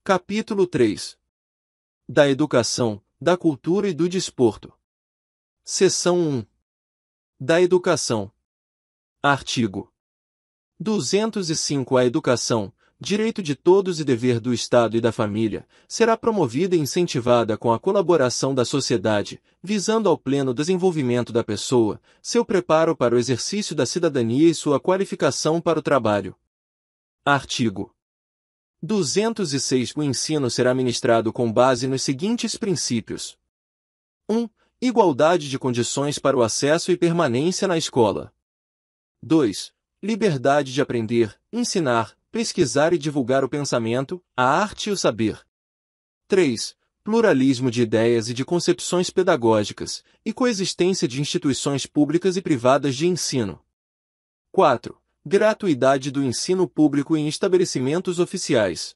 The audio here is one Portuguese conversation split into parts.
Capítulo 3. Da educação, da cultura e do desporto. Seção 1. Da educação. Artigo 205. A educação, direito de todos e dever do Estado e da família, será promovida e incentivada com a colaboração da sociedade, visando ao pleno desenvolvimento da pessoa, seu preparo para o exercício da cidadania e sua qualificação para o trabalho. Artigo 206. O ensino será ministrado com base nos seguintes princípios. 1. Igualdade de condições para o acesso e permanência na escola. 2. Liberdade de aprender, ensinar, pesquisar e divulgar o pensamento, a arte e o saber. 3. Pluralismo de ideias e de concepções pedagógicas, e coexistência de instituições públicas e privadas de ensino. 4. Gratuidade do ensino público em estabelecimentos oficiais.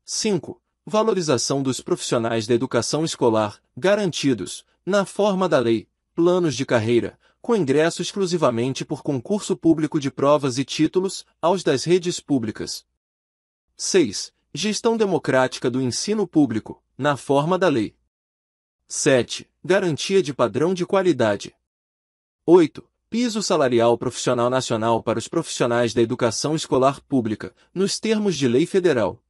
5. Valorização dos profissionais da educação escolar, garantidos, na forma da lei, planos de carreira, com ingresso exclusivamente por concurso público de provas e títulos, aos das redes públicas. 6. Gestão democrática do ensino público, na forma da lei. 7. Garantia de padrão de qualidade. 8. Piso salarial profissional nacional para os profissionais da educação escolar pública, nos termos de lei federal.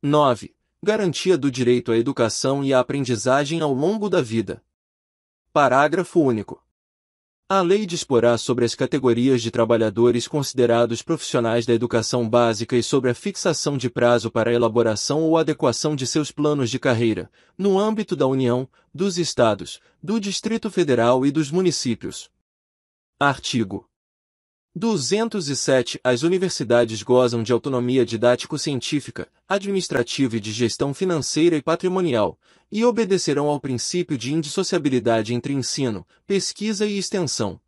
9. Garantia do direito à educação e à aprendizagem ao longo da vida. Parágrafo único. A lei disporá sobre as categorias de trabalhadores considerados profissionais da educação básica e sobre a fixação de prazo para a elaboração ou adequação de seus planos de carreira, no âmbito da União, dos Estados, do Distrito Federal e dos municípios. Artigo 207. As universidades gozam de autonomia didático-científica, administrativa e de gestão financeira e patrimonial, e obedecerão ao princípio de indissociabilidade entre ensino, pesquisa e extensão.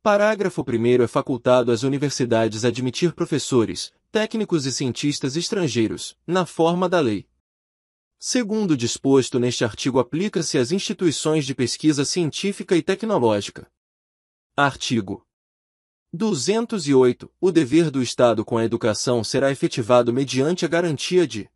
Parágrafo 1º. É facultado às universidades admitir professores, técnicos e cientistas estrangeiros, na forma da lei. Segundo o disposto neste artigo, aplica-se às instituições de pesquisa científica e tecnológica. Artigo 208. O dever do Estado com a educação será efetivado mediante a garantia de: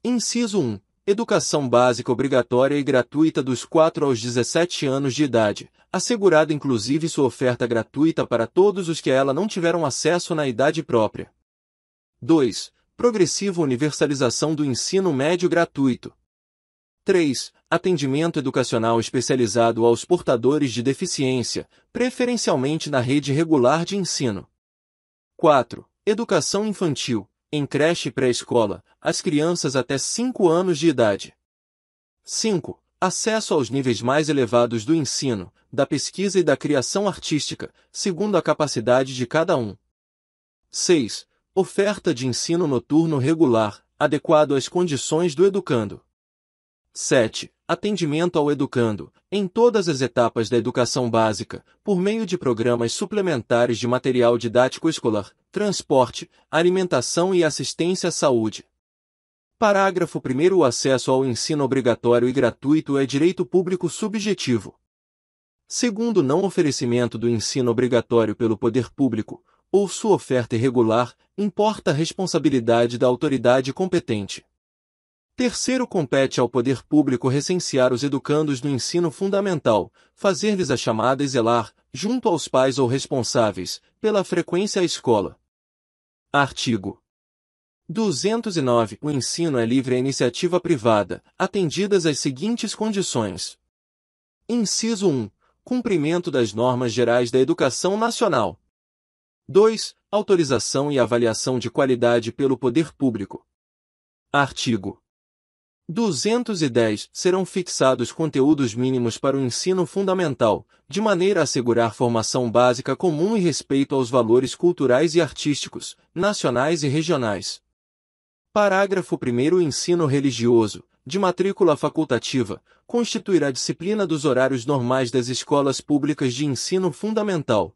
Inciso 1. Educação básica obrigatória e gratuita dos 4 aos 17 anos de idade, assegurada inclusive sua oferta gratuita para todos os que a ela não tiveram acesso na idade própria. 2. Progressiva universalização do ensino médio gratuito. 3. Atendimento educacional especializado aos portadores de deficiência, preferencialmente na rede regular de ensino. 4. Educação infantil, em creche e pré-escola, às crianças até 5 anos de idade. 5. Acesso aos níveis mais elevados do ensino, da pesquisa e da criação artística, segundo a capacidade de cada um. 6. Oferta de ensino noturno regular, adequado às condições do educando. 7. Atendimento ao educando, em todas as etapas da educação básica, por meio de programas suplementares de material didático escolar, transporte, alimentação e assistência à saúde. Parágrafo 1º. O acesso ao ensino obrigatório e gratuito é direito público subjetivo. Segundo, não oferecimento do ensino obrigatório pelo poder público, ou sua oferta irregular, importa a responsabilidade da autoridade competente. Terceiro, compete ao poder público recensear os educandos no ensino fundamental, fazer-lhes a chamada e zelar, junto aos pais ou responsáveis, pela frequência à escola. Artigo 209. O ensino é livre à iniciativa privada, atendidas as seguintes condições. Inciso 1. Cumprimento das normas gerais da educação nacional. 2. Autorização e avaliação de qualidade pelo poder público. Artigo 210. Serão fixados conteúdos mínimos para o ensino fundamental, de maneira a assegurar formação básica comum e respeito aos valores culturais e artísticos, nacionais e regionais. Parágrafo 1º. O ensino religioso, de matrícula facultativa, constituirá disciplina dos horários normais das escolas públicas de ensino fundamental.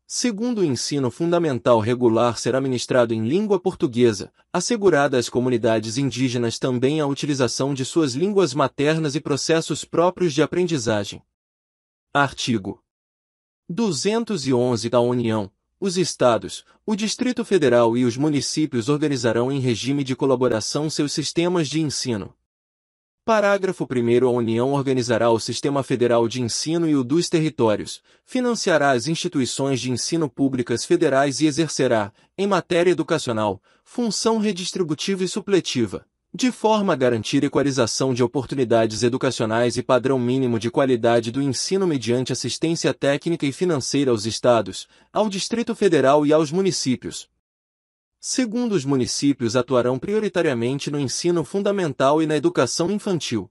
Segundo, o ensino fundamental regular será ministrado em língua portuguesa, assegurada às comunidades indígenas também a utilização de suas línguas maternas e processos próprios de aprendizagem. Artigo 211 da União. os estados, o Distrito Federal e os municípios organizarão em regime de colaboração seus sistemas de ensino. Parágrafo 1º. A União organizará o Sistema Federal de Ensino e o dos territórios, financiará as instituições de ensino públicas federais e exercerá, em matéria educacional, função redistributiva e supletiva, de forma a garantir equalização de oportunidades educacionais e padrão mínimo de qualidade do ensino mediante assistência técnica e financeira aos estados, ao Distrito Federal e aos municípios. Segundo, os municípios atuarão prioritariamente no ensino fundamental e na educação infantil.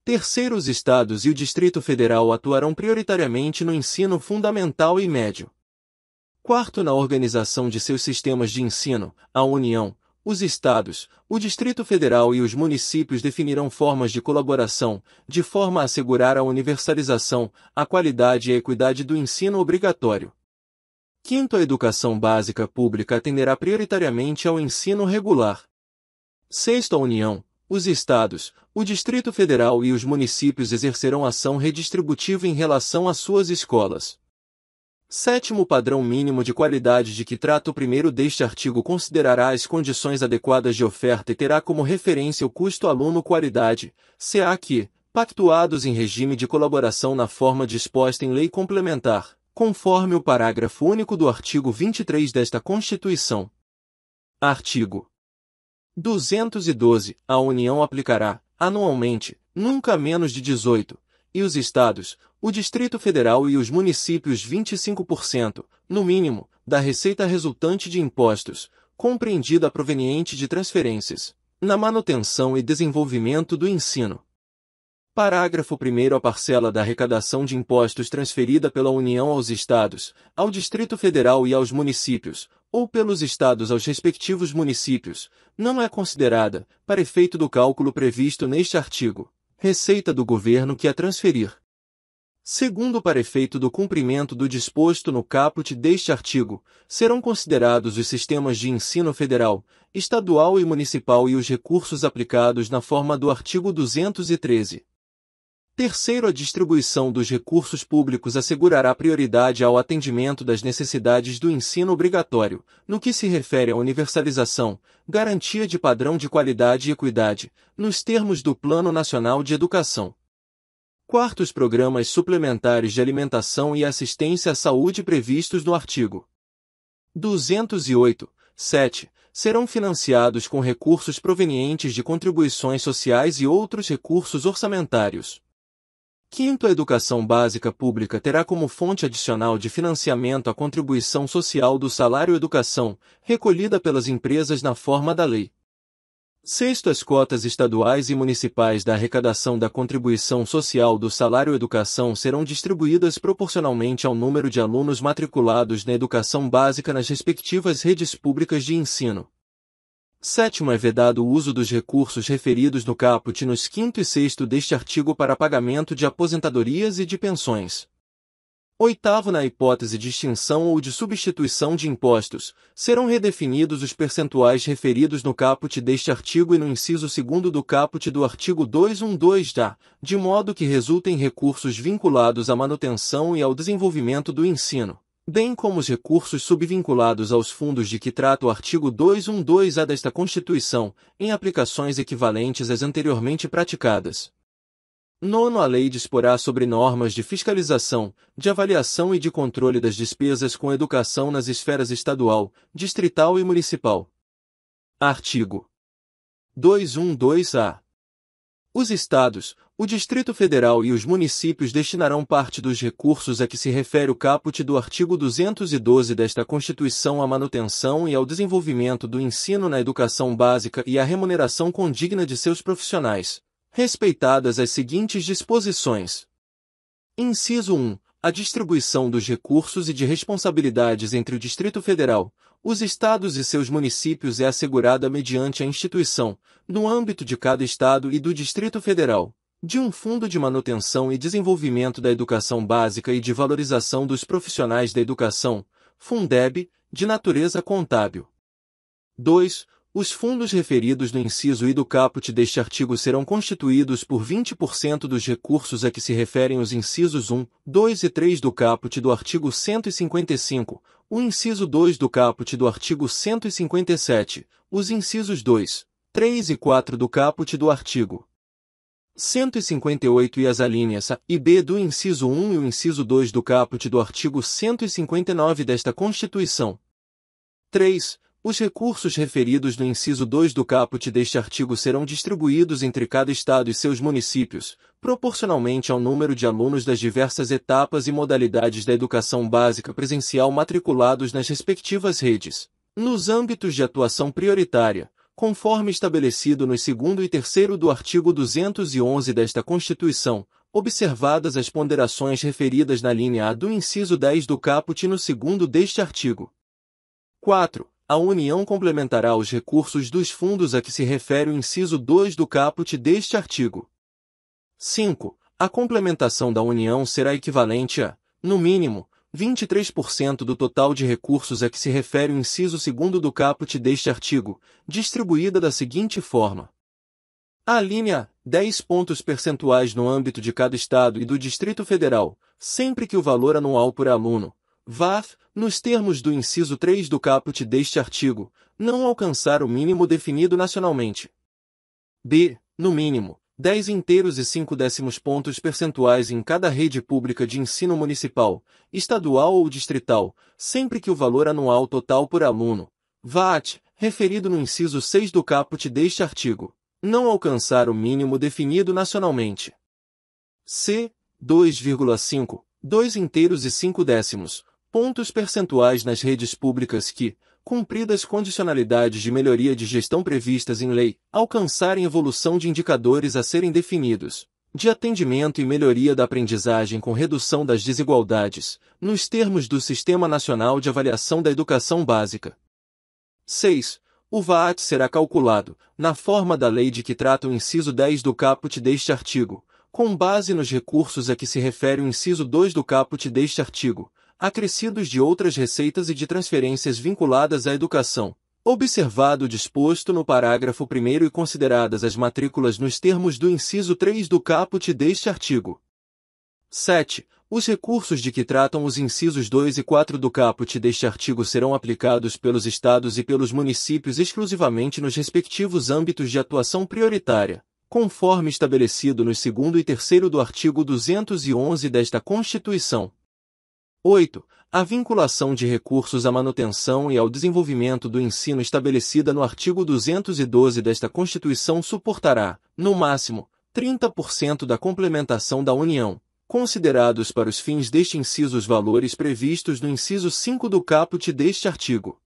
Terceiro, os estados e o Distrito Federal atuarão prioritariamente no ensino fundamental e médio. Quarto, na organização de seus sistemas de ensino, a União, os estados, o Distrito Federal e os municípios definirão formas de colaboração, de forma a assegurar a universalização, a qualidade e a equidade do ensino obrigatório. Quinto, a educação básica pública atenderá prioritariamente ao ensino regular. Sexto, a União, os estados, o Distrito Federal e os municípios exercerão ação redistributiva em relação às suas escolas. Sétimo, o padrão mínimo de qualidade de que trata o primeiro deste artigo considerará as condições adequadas de oferta e terá como referência o custo aluno-qualidade, CAQ, pactuados em regime de colaboração na forma disposta em lei complementar, conforme o parágrafo único do artigo 23 desta Constituição. Artigo 212. A União aplicará, anualmente, nunca menos de 18, e os estados, o Distrito Federal e os municípios 25%, no mínimo, da receita resultante de impostos, compreendida proveniente de transferências, na manutenção e desenvolvimento do ensino. Parágrafo 1º. A parcela da arrecadação de impostos transferida pela União aos estados, ao Distrito Federal e aos municípios, ou pelos estados aos respectivos municípios, não é considerada, para efeito do cálculo previsto neste artigo, receita do governo que a transferir. Segundo, para efeito do cumprimento do disposto no caput deste artigo, serão considerados os sistemas de ensino federal, estadual e municipal e os recursos aplicados na forma do artigo 213. Terceiro, a distribuição dos recursos públicos assegurará prioridade ao atendimento das necessidades do ensino obrigatório, no que se refere à universalização, garantia de padrão de qualidade e equidade, nos termos do Plano Nacional de Educação. Quarto, os programas suplementares de alimentação e assistência à saúde previstos no artigo 208, 7, serão financiados com recursos provenientes de contribuições sociais e outros recursos orçamentários. Quinto, a educação básica pública terá como fonte adicional de financiamento a contribuição social do salário-educação, recolhida pelas empresas na forma da lei. Sexto, as cotas estaduais e municipais da arrecadação da contribuição social do salário-educação serão distribuídas proporcionalmente ao número de alunos matriculados na educação básica nas respectivas redes públicas de ensino. Sétimo, é vedado o uso dos recursos referidos no caput nos 5º e 6º deste artigo para pagamento de aposentadorias e de pensões. Oitavo, na hipótese de extinção ou de substituição de impostos, serão redefinidos os percentuais referidos no caput deste artigo e no inciso 2º do caput do artigo 212-A, de modo que resultem recursos vinculados à manutenção e ao desenvolvimento do ensino, bem como os recursos subvinculados aos fundos de que trata o artigo 212-A desta Constituição, em aplicações equivalentes às anteriormente praticadas. Nono, a lei disporá sobre normas de fiscalização, de avaliação e de controle das despesas com educação nas esferas estadual, distrital e municipal. Artigo 212-A. Os estados, o Distrito Federal e os municípios destinarão parte dos recursos a que se refere o caput do artigo 212 desta Constituição à manutenção e ao desenvolvimento do ensino na educação básica e à remuneração condigna de seus profissionais, respeitadas as seguintes disposições. Inciso 1. A distribuição dos recursos e de responsabilidades entre o Distrito Federal, os estados e seus municípios é assegurada mediante a instituição, no âmbito de cada estado e do Distrito Federal, de um Fundo de Manutenção e Desenvolvimento da Educação Básica e de Valorização dos Profissionais da Educação, Fundeb, de natureza contábil. 2. Os fundos referidos no inciso I do caput deste artigo serão constituídos por 20% dos recursos a que se referem os incisos 1, 2 e 3 do caput do artigo 155, o inciso 2 do caput do artigo 157, os incisos 2, 3 e 4 do caput do artigo 158 e as alíneas A e B do inciso 1 e o inciso 2 do caput do artigo 159 desta Constituição. 3. Os recursos referidos no inciso 2 do caput deste artigo serão distribuídos entre cada estado e seus municípios, proporcionalmente ao número de alunos das diversas etapas e modalidades da educação básica presencial matriculados nas respectivas redes, nos âmbitos de atuação prioritária, conforme estabelecido nos 2º e 3º do artigo 211 desta Constituição, observadas as ponderações referidas na linha A do inciso 10 do caput e no 2º deste artigo. 4. A União complementará os recursos dos fundos a que se refere o inciso 2 do caput deste artigo. 5. A complementação da União será equivalente a, no mínimo, 23% do total de recursos a que se refere o inciso 2º do caput deste artigo, distribuída da seguinte forma. A linha A, 10 pontos percentuais no âmbito de cada Estado e do Distrito Federal, sempre que o valor anual por aluno, VAF, nos termos do inciso 3 do caput deste artigo, não alcançar o mínimo definido nacionalmente. B. No mínimo, 10 inteiros e 5 décimos pontos percentuais em cada rede pública de ensino municipal, estadual ou distrital, sempre que o valor anual total por aluno, VAT, referido no inciso 6 do caput deste artigo, não alcançar o mínimo definido nacionalmente. C. 2,5, 2 inteiros e 5 décimos, pontos percentuais nas redes públicas que, cumpridas condicionalidades de melhoria de gestão previstas em lei, alcançarem evolução de indicadores a serem definidos, de atendimento e melhoria da aprendizagem com redução das desigualdades, nos termos do Sistema Nacional de Avaliação da Educação Básica. 6. O VAT será calculado, na forma da lei de que trata o inciso 10 do caput deste artigo, com base nos recursos a que se refere o inciso 2 do caput deste artigo, acrescidos de outras receitas e de transferências vinculadas à educação, observado o disposto no parágrafo 1º e consideradas as matrículas nos termos do inciso 3 do caput deste artigo. 7. Os recursos de que tratam os incisos 2 e 4 do caput deste artigo serão aplicados pelos estados e pelos municípios exclusivamente nos respectivos âmbitos de atuação prioritária, conforme estabelecido nos 2º e 3º do artigo 211 desta Constituição. 8. A vinculação de recursos à manutenção e ao desenvolvimento do ensino estabelecida no artigo 212 desta Constituição suportará, no máximo, 30% da complementação da União, considerados para os fins deste inciso os valores previstos no inciso 5 do caput deste artigo.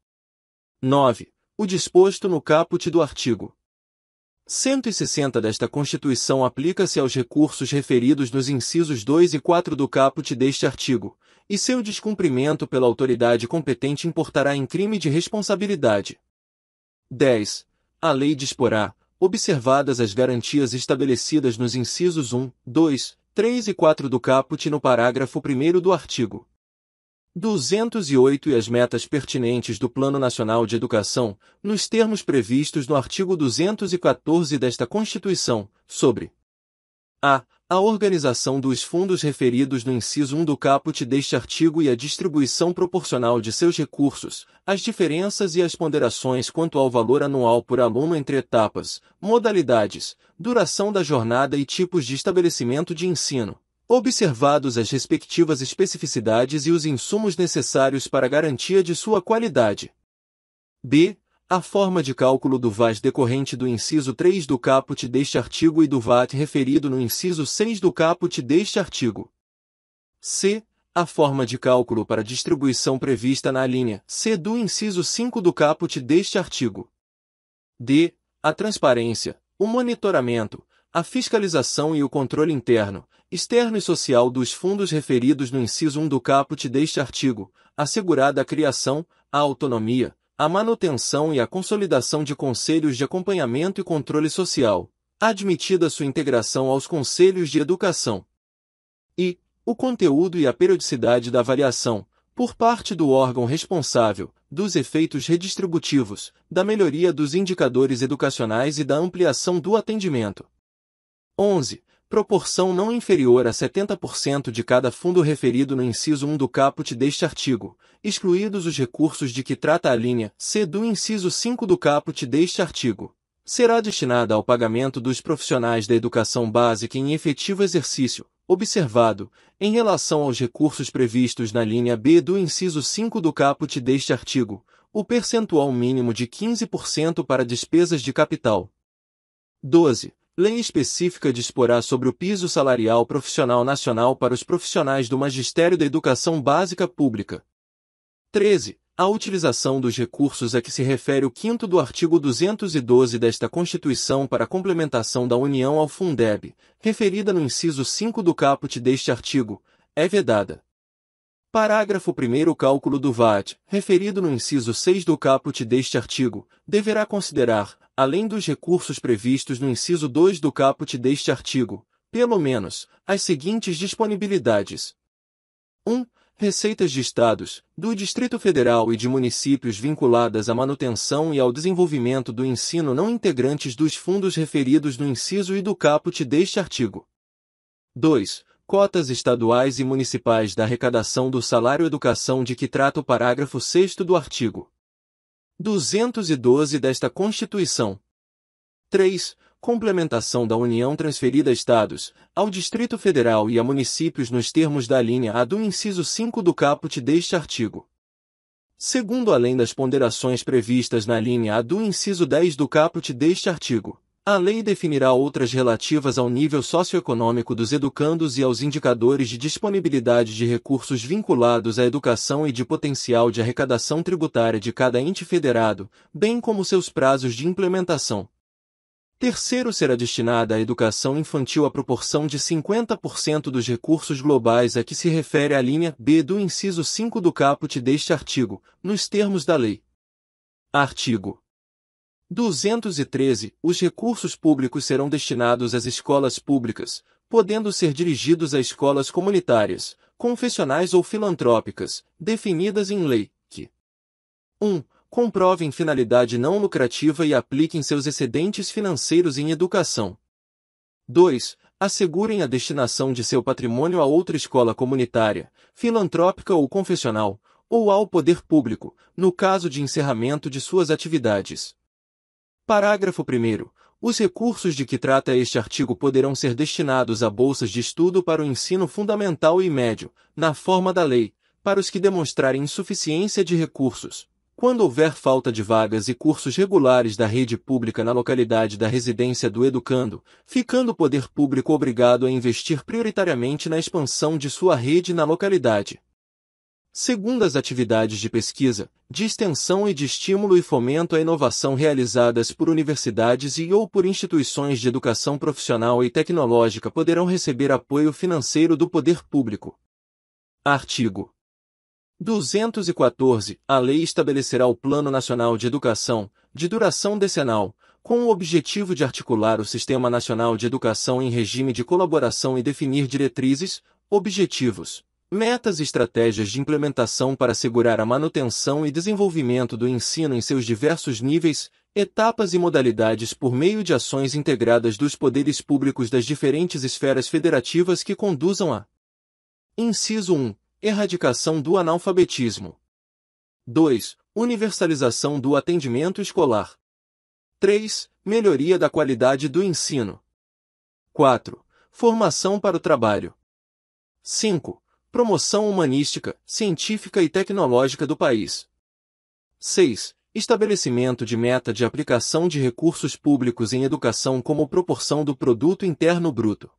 9. O disposto no caput do artigo 160 desta Constituição aplica-se aos recursos referidos nos incisos 2 e 4 do caput deste artigo, e seu descumprimento pela autoridade competente importará em crime de responsabilidade. 10. A lei disporá, observadas as garantias estabelecidas nos incisos 1, 2, 3 e 4 do caput e no parágrafo 1º do artigo 208 e as metas pertinentes do Plano Nacional de Educação, nos termos previstos no artigo 214 desta Constituição, sobre a organização dos fundos referidos no inciso 1 do caput deste artigo e a distribuição proporcional de seus recursos, as diferenças e as ponderações quanto ao valor anual por aluno entre etapas, modalidades, duração da jornada e tipos de estabelecimento de ensino, observados as respectivas especificidades e os insumos necessários para a garantia de sua qualidade. B. A forma de cálculo do VAS decorrente do inciso 3 do caput deste artigo e do VAT referido no inciso 6 do caput deste artigo. C. A forma de cálculo para distribuição prevista na linha C do inciso 5 do caput deste artigo. D. A transparência, o monitoramento, a fiscalização e o controle interno, externo e social dos fundos referidos no inciso 1 do caput deste artigo, assegurada a criação, a autonomia, a manutenção e a consolidação de conselhos de acompanhamento e controle social, admitida sua integração aos conselhos de educação. E o conteúdo e a periodicidade da avaliação, por parte do órgão responsável, dos efeitos redistributivos, da melhoria dos indicadores educacionais e da ampliação do atendimento. 11. Proporção não inferior a 70% de cada fundo referido no inciso 1 do caput deste artigo, excluídos os recursos de que trata a linha C do inciso 5 do caput deste artigo, será destinada ao pagamento dos profissionais da educação básica em efetivo exercício, observado, em relação aos recursos previstos na linha B do inciso 5 do caput deste artigo, o percentual mínimo de 15% para despesas de capital. 12. Lei específica disporá sobre o piso salarial profissional nacional para os profissionais do Magistério da Educação Básica Pública. 13. A utilização dos recursos a que se refere o 5º do artigo 212 desta Constituição para a complementação da União ao Fundeb, referida no inciso 5 do caput deste artigo, é vedada. Parágrafo 1º. O cálculo do VAT, referido no inciso 6 do caput deste artigo, deverá considerar, além dos recursos previstos no inciso 2 do caput deste artigo, pelo menos, as seguintes disponibilidades. 1. Receitas de estados, do Distrito Federal e de municípios vinculadas à manutenção e ao desenvolvimento do ensino não integrantes dos fundos referidos no inciso I do caput deste artigo. 2. Cotas estaduais e municipais da arrecadação do salário educação de que trata o parágrafo 6º do artigo 212 desta Constituição. 3. Complementação da União transferida a estados, ao Distrito Federal e a municípios nos termos da linha A do inciso 5 do caput deste artigo. Segundo, além das ponderações previstas na linha A do inciso 10 do caput deste artigo, a lei definirá outras relativas ao nível socioeconômico dos educandos e aos indicadores de disponibilidade de recursos vinculados à educação e de potencial de arrecadação tributária de cada ente federado, bem como seus prazos de implementação. Terceiro, será destinada à educação infantil a proporção de 50% dos recursos globais a que se refere a linha B do inciso 5 do caput deste artigo, nos termos da lei. Artigo 213. Os recursos públicos serão destinados às escolas públicas, podendo ser dirigidos a escolas comunitárias, confessionais ou filantrópicas, definidas em lei, que 1. Comprovem finalidade não lucrativa e apliquem seus excedentes financeiros em educação. 2. Assegurem a destinação de seu patrimônio a outra escola comunitária, filantrópica ou confessional, ou ao poder público, no caso de encerramento de suas atividades. Parágrafo 1º. Os recursos de que trata este artigo poderão ser destinados a bolsas de estudo para o ensino fundamental e médio, na forma da lei, para os que demonstrarem insuficiência de recursos, quando houver falta de vagas e cursos regulares da rede pública na localidade da residência do educando, ficando o poder público obrigado a investir prioritariamente na expansão de sua rede na localidade. Segundo, as atividades de pesquisa, de extensão e de estímulo e fomento à inovação realizadas por universidades e ou por instituições de educação profissional e tecnológica poderão receber apoio financeiro do poder público. Artigo 214. A lei estabelecerá o Plano Nacional de Educação, de duração decenal, com o objetivo de articular o Sistema Nacional de Educação em regime de colaboração e definir diretrizes, objetivos, metas e estratégias de implementação para assegurar a manutenção e desenvolvimento do ensino em seus diversos níveis, etapas e modalidades por meio de ações integradas dos poderes públicos das diferentes esferas federativas que conduzam a: Inciso 1. Erradicação do analfabetismo. 2. Universalização do atendimento escolar. 3. Melhoria da qualidade do ensino. 4. Formação para o trabalho. 5. Promoção humanística, científica e tecnológica do país. 6. Estabelecimento de meta de aplicação de recursos públicos em educação como proporção do produto interno bruto.